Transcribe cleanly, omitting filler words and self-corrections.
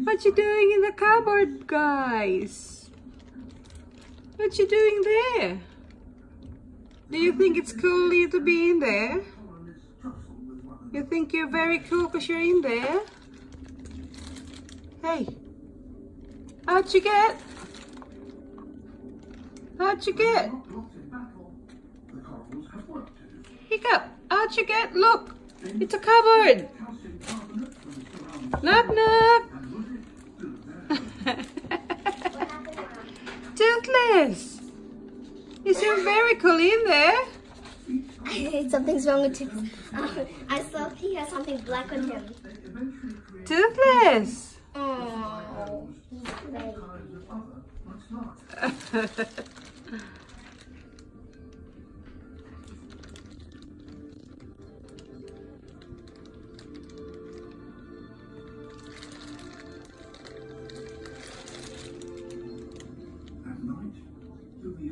What you doing in the cupboard, guys? What you doing there? Do you think it's cool you to be in there? You think you're very cool because you're in there? Hey, how'd you get? How'd you get? Hiccup, how'd you get? Look, it's a cupboard. Knock, knock. Toothless, you seem very cool in there. Something's wrong with him. I saw he has something black on him. Toothless. Oh, At night, you'll be